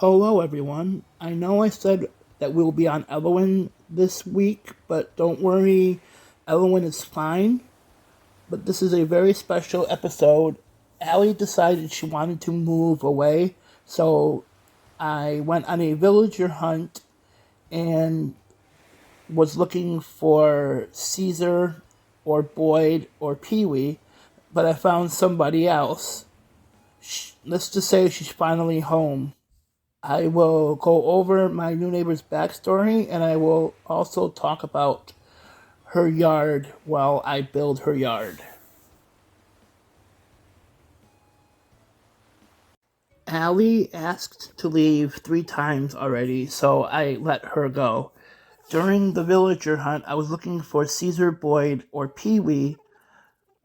Hello, everyone. I know I said that we'll be on Elowen this week, but don't worry, Elowen is fine. But this is a very special episode. Allie decided she wanted to move away, so I went on a villager hunt and was looking for Caesar or Boyd or Pee Wee, but I found somebody else. Let's just say she's finally home. I will go over my new neighbor's backstory, and I will also talk about her yard while I build her yard. Allie asked to leave 3 times already, so I let her go. During the villager hunt, I was looking for Caesar, Boyd, or Pee Wee,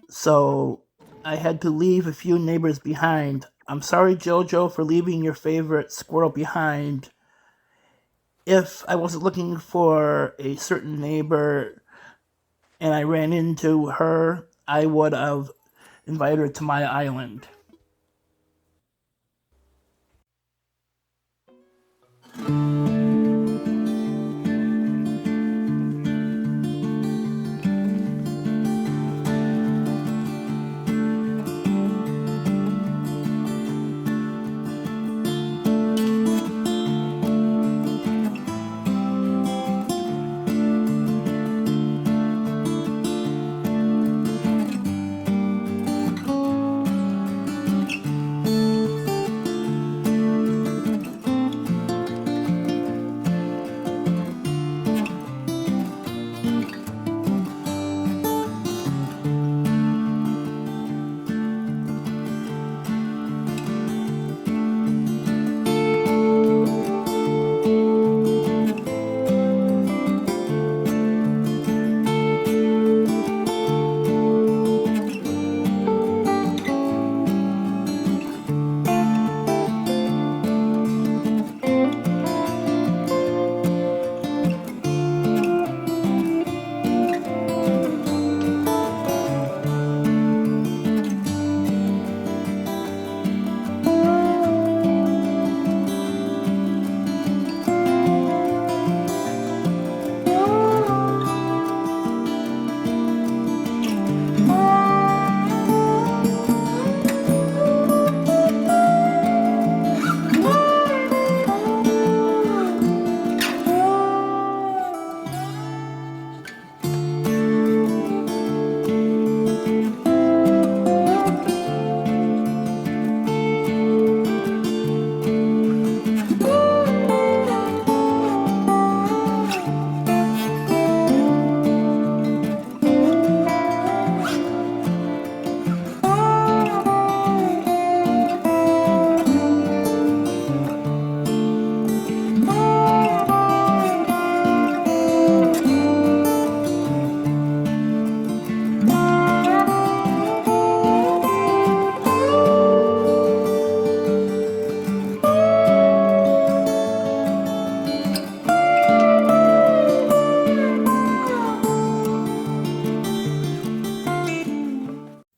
so I had to leave a few neighbors behind. I'm sorry, Jojo, for leaving your favorite squirrel behind. If I wasn't looking for a certain neighbor and I ran into her, I would have invited her to my island.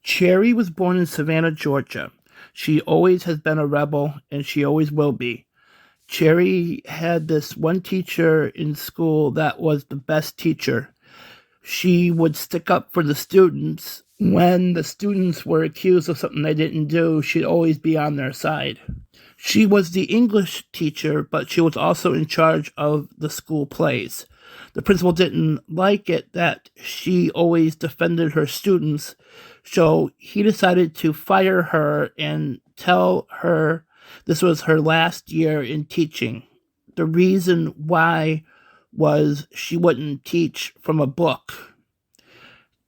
Cherry was born in Savannah, Georgia. She always has been a rebel, and she always will be. Cherry had this one teacher in school that was the best teacher. She would stick up for the students. When the students were accused of something they didn't do, she'd always be on their side. She was the English teacher, but she was also in charge of the school plays. The principal didn't like it that she always defended her students, so he decided to fire her and tell her this was her last year in teaching. The reason why was she wouldn't teach from a book.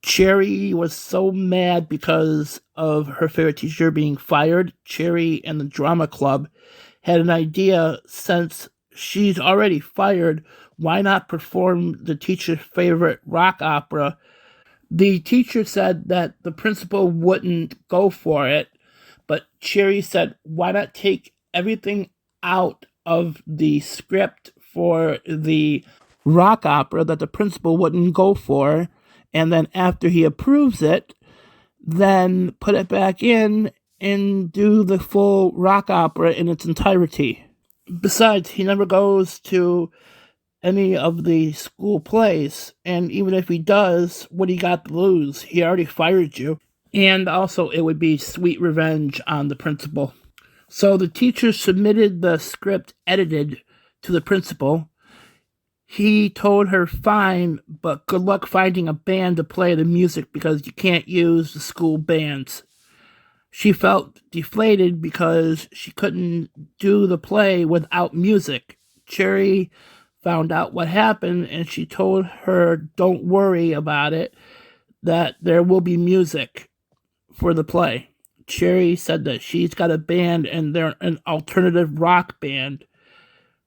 Cherry was so mad because of her favorite teacher being fired. Cherry and the drama club had an idea, since she's already fired, why not perform the teacher's favorite rock opera? The teacher said that the principal wouldn't go for it, but Cherry said, why not take everything out of the script for the rock opera that the principal wouldn't go for, and then after he approves it, then put it back in and do the full rock opera in its entirety. Besides, he never goes to any of the school plays, and even if he does, what do you got to lose? He already fired you. And also, it would be sweet revenge on the principal. So the teacher submitted the script edited to the principal. He told her, fine, but good luck finding a band to play the music because you can't use the school bands. She felt deflated because she couldn't do the play without music. Cherry found out what happened and she told her, don't worry about it, that there will be music for the play. Cherry said that she's got a band and they're an alternative rock band.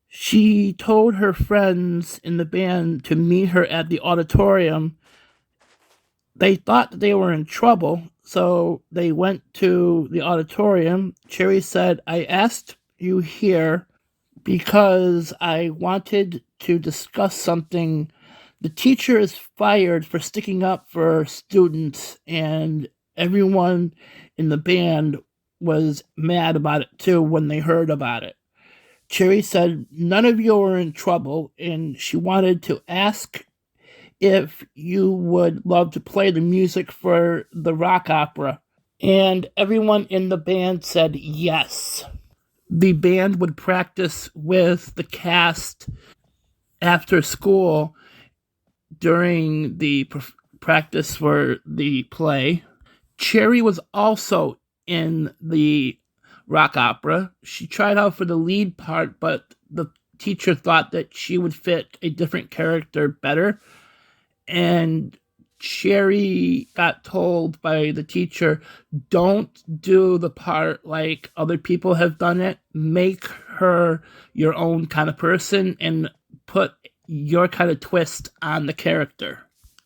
She told her friends in the band to meet her at the auditorium. They thought that they were in trouble, so they went to the auditorium. Cherry said, I asked you here because I wanted to discuss something. The teacher is fired for sticking up for students, and everyone in the band was mad about it too when they heard about it. Cherry said none of you were in trouble, and she wanted to ask if you would love to play the music for the rock opera. And everyone in the band said yes. The band would practice with the cast after school during the practice for the play. Cherry was also in the rock opera. She tried out for the lead part, but the teacher thought that she would fit a different character better. And Cherry got told by the teacher, don't do the part like other people have done it. Make her your own kind of person and put your kind of twist on the character.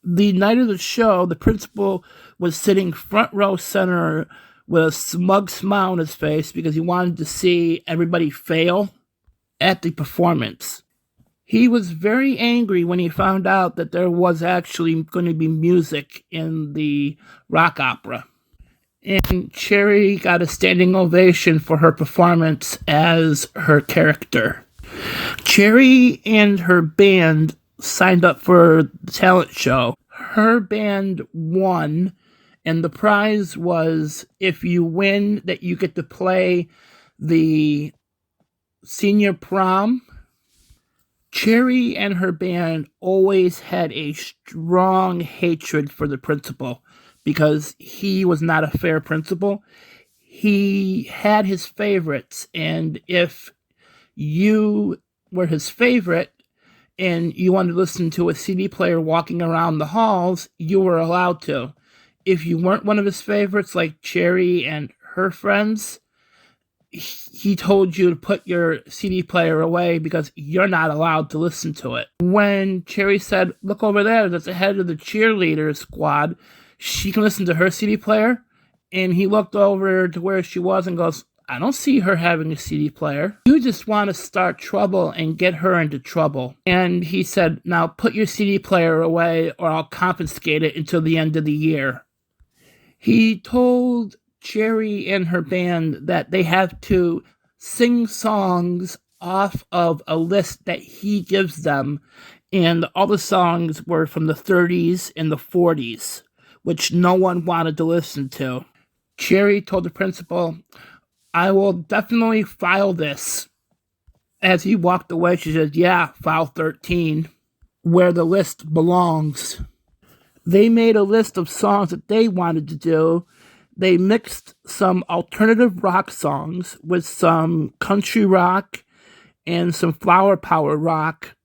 The night of the show, the principal was sitting front row center with a smug smile on his face because he wanted to see everybody fail at the performance. He was very angry when he found out that there was actually going to be music in the rock opera. And Cherry got a standing ovation for her performance as her character. Cherry and her band signed up for the talent show. Her band won, and the prize was, if you win, that you get to play the senior prom. Cherry and her band always had a strong hatred for the principal because he was not a fair principal. He had his favorites, and if you were his favorite and you wanted to listen to a CD player walking around the halls, you were allowed to. If you weren't one of his favorites, like Cherry and her friends, he told you to put your CD player away because you're not allowed to listen to it. When Cherry said, look over there, that's the head of the cheerleader squad, she can listen to her CD player, and he looked over to where she was and goes, I don't see her having a CD player. You just want to start trouble and get her into trouble. And he said, now put your CD player away or I'll confiscate it until the end of the year. He told Cherry and her band that they have to sing songs off of a list that he gives them, and all the songs were from the 30s and the 40s, which no one wanted to listen to. Cherry told the principal, I will definitely file this. As he walked away, she said, yeah, file 13, where the list belongs. They made a list of songs that they wanted to do. They mixed some alternative rock songs with some country rock and some flower power rock.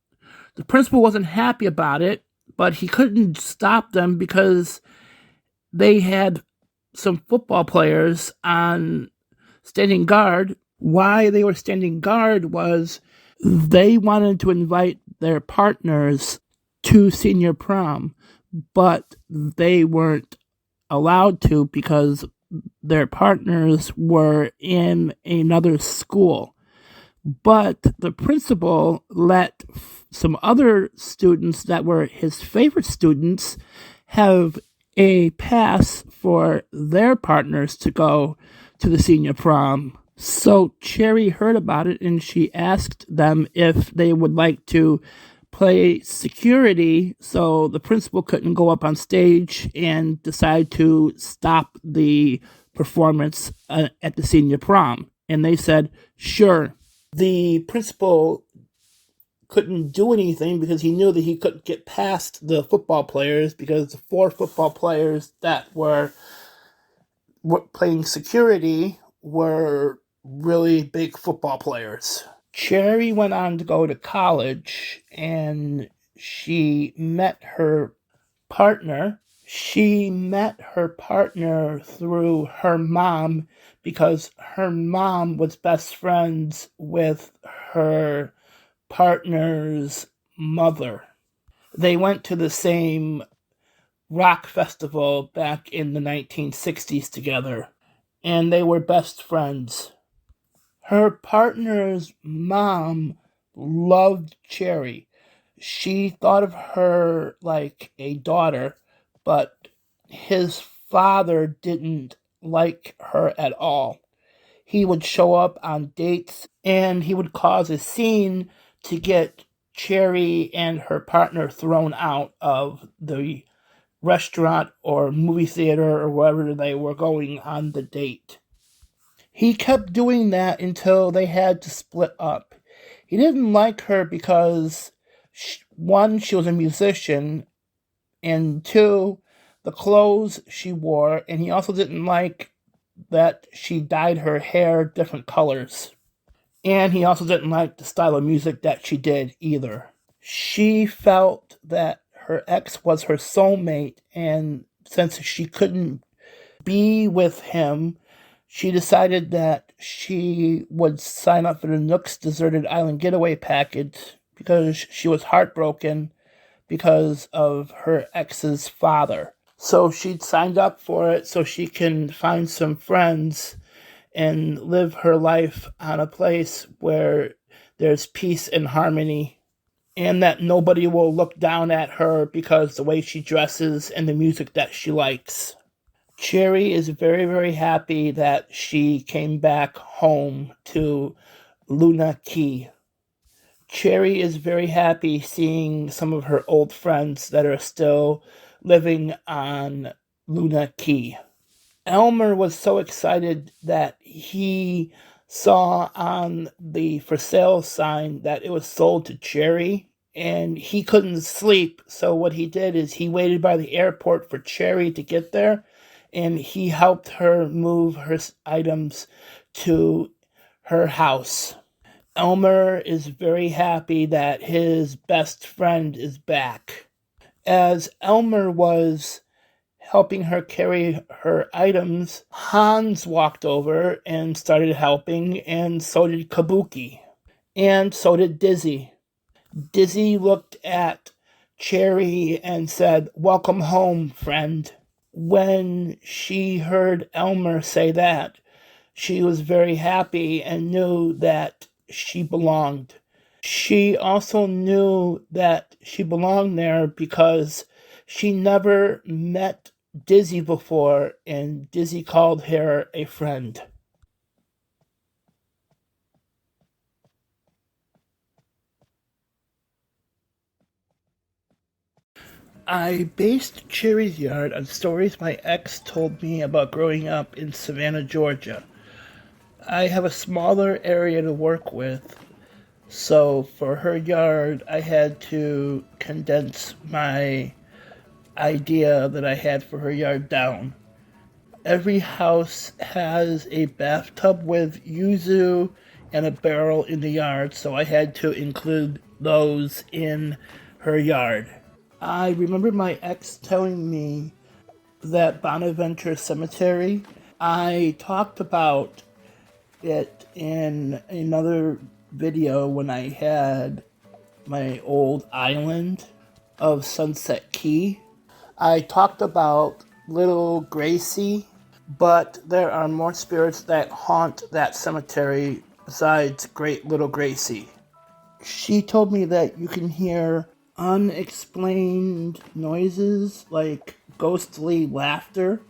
The principal wasn't happy about it, but he couldn't stop them because they had some football players on standing guard. Why they were standing guard was they wanted to invite their partners to senior prom, but they weren't allowed to because their partners were in another school. But the principal let some other students that were his favorite students have a pass for their partners to go to the senior prom. So Cherry heard about it and she asked them if they would like to play security so the principal couldn't go up on stage and decide to stop the performance at the senior prom. And they said, sure. The principal couldn't do anything because he knew that he couldn't get past the football players because the 4 football players that were playing security were really big football players. Cherry went on to go to college and she met her partner. She met her partner through her mom because her mom was best friends with her partner's mother. They went to the same rock festival back in the 1960s together, and they were best friends. Her partner's mom loved Cherry. She thought of her like a daughter, but his father didn't like her at all. He would show up on dates and he would cause a scene to get Cherry and her partner thrown out of the restaurant or movie theater or wherever they were going on the date. He kept doing that until they had to split up. He didn't like her because, one, she was a musician, and two, the clothes she wore, and he also didn't like that she dyed her hair different colors. And he also didn't like the style of music that she did either. She felt that her ex was her soulmate, and since she couldn't be with him, she decided that she would sign up for the Nooks Deserted Island Getaway package because she was heartbroken because of her ex's father. So she signed up for it so she can find some friends and live her life on a place where there's peace and harmony, and that nobody will look down at her because the way she dresses and the music that she likes. Cherry is very, very happy that she came back home to Luna Key. Cherry is very happy seeing some of her old friends that are still living on Luna Key. Elmer was so excited that he saw on the for sale sign that it was sold to Cherry, and he couldn't sleep. So what he did is he waited by the airport for Cherry to get there, and he helped her move her items to her house. Elmer is very happy that his best friend is back. As Elmer was helping her carry her items, Hans walked over and started helping, and so did Kabuki. And so did Dizzy. Dizzy looked at Cherry and said, "Welcome home, friend." When she heard Elmer say that, she was very happy and knew that she belonged. She also knew that she belonged there because she never met Dizzy before, and Dizzy called her a friend. I based Cherry's Yard on stories my ex told me about growing up in Savannah, Georgia. I have a smaller area to work with, so for her yard, I had to condense my idea that I had for her yard down. Every house has a bathtub with yuzu and a barrel in the yard, so I had to include those in her yard. I remember my ex telling me that Bonaventure Cemetery, I talked about it in another video when I had my old island of Sunset Key. I talked about Little Gracie, but there are more spirits that haunt that cemetery besides Great Little Gracie. She told me that you can hear unexplained noises like ghostly laughter.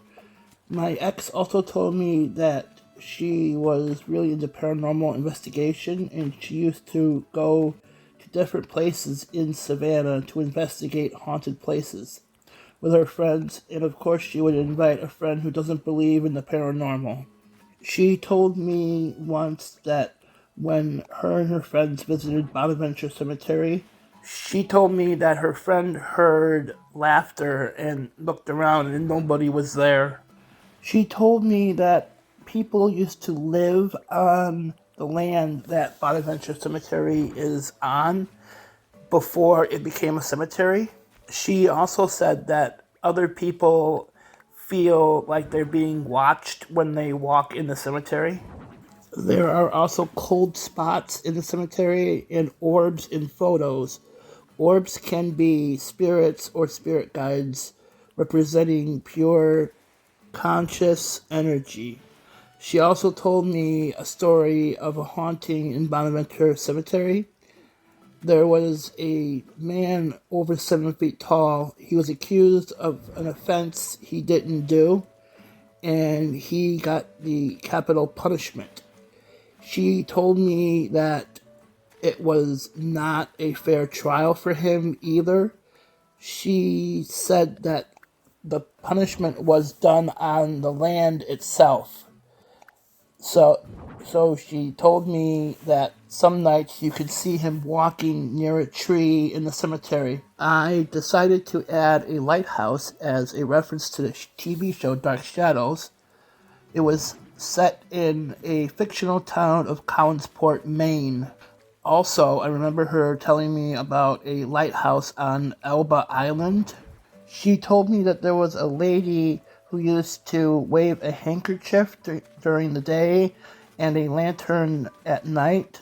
My ex also told me that she was really into paranormal investigation, and she used to go to different places in Savannah to investigate haunted places with her friends, and of course she would invite a friend who doesn't believe in the paranormal. She told me once that when her and her friends visited Bonaventure Cemetery, she told me that her friend heard laughter and looked around and nobody was there. She told me that people used to live on the land that Bonaventure Cemetery is on before it became a cemetery. She also said that other people feel like they're being watched when they walk in the cemetery. There are also cold spots in the cemetery and orbs in photos. Orbs can be spirits or spirit guides representing pure conscious energy. She also told me a story of a haunting in Bonaventure Cemetery. There was a man over 7 feet tall. He was accused of an offense he didn't do, and he got the capital punishment. She told me that it was not a fair trial for him either. She said that the punishment was done on the land itself. So, so she told me that some nights you could see him walking near a tree in the cemetery. I decided to add a lighthouse as a reference to the TV show Dark Shadows. It was set in a fictional town of Collinsport, Maine. Also, I remember her telling me about a lighthouse on Elba Island. She told me that there was a lady who used to wave a handkerchief during the day and a lantern at night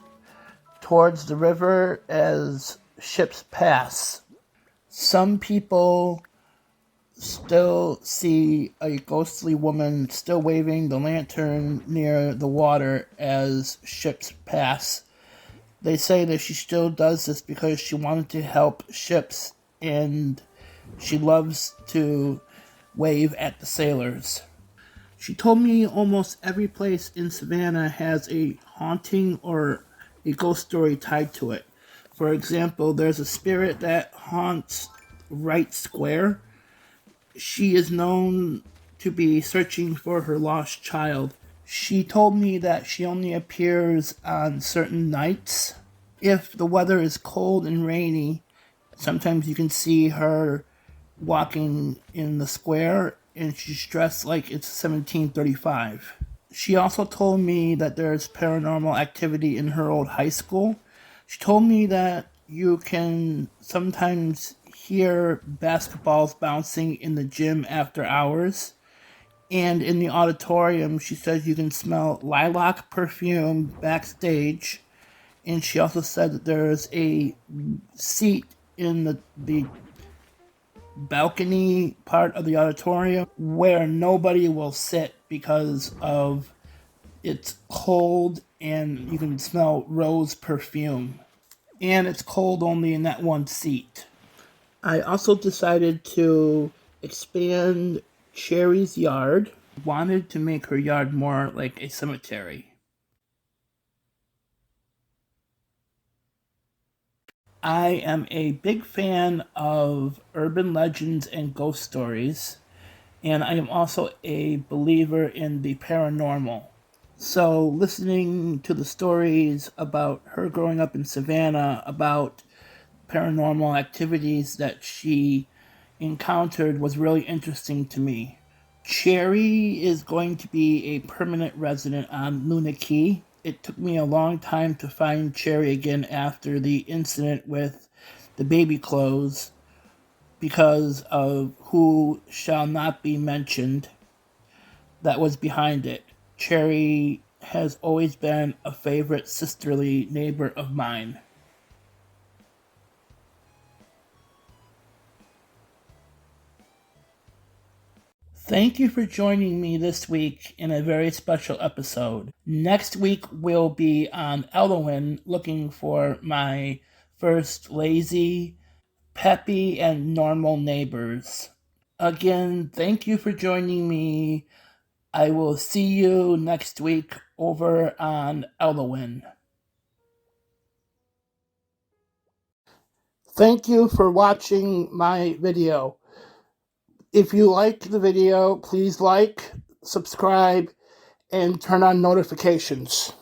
towards the river as ships pass. Some people still see a ghostly woman still waving the lantern near the water as ships pass. They say that she still does this because she wanted to help ships and she loves to wave at the sailors. She told me almost every place in Savannah has a haunting or a ghost story tied to it. For example, there's a spirit that haunts Wright Square. She is known to be searching for her lost child. She told me that she only appears on certain nights. If the weather is cold and rainy, sometimes you can see her walking in the square, and she's dressed like it's 1735. She also told me that there's paranormal activity in her old high school. She told me that you can sometimes hear basketballs bouncing in the gym after hours. And in the auditorium, she says you can smell lilac perfume backstage. And she also said that there's a seat in the balcony part of the auditorium where nobody will sit because of it's cold and you can smell rose perfume. And it's cold only in that one seat. I also decided to expand Cherry's yard. Wanted to make her yard more like a cemetery. I am a big fan of urban legends and ghost stories, and I am also a believer in the paranormal. So, listening to the stories about her growing up in Savannah, about paranormal activities that she encountered, was really interesting to me. Cherry is going to be a permanent resident on Luna Key. It took me a long time to find Cherry again after the incident with the baby clothes because of who shall not be mentioned that was behind it. Cherry has always been a favorite sisterly neighbor of mine. Thank you for joining me this week in a very special episode. Next week we'll be on Elowin looking for my first lazy, peppy, and normal neighbors. Again, thank you for joining me. I will see you next week over on Elowin. Thank you for watching my video. If you liked the video, please like, subscribe, and turn on notifications.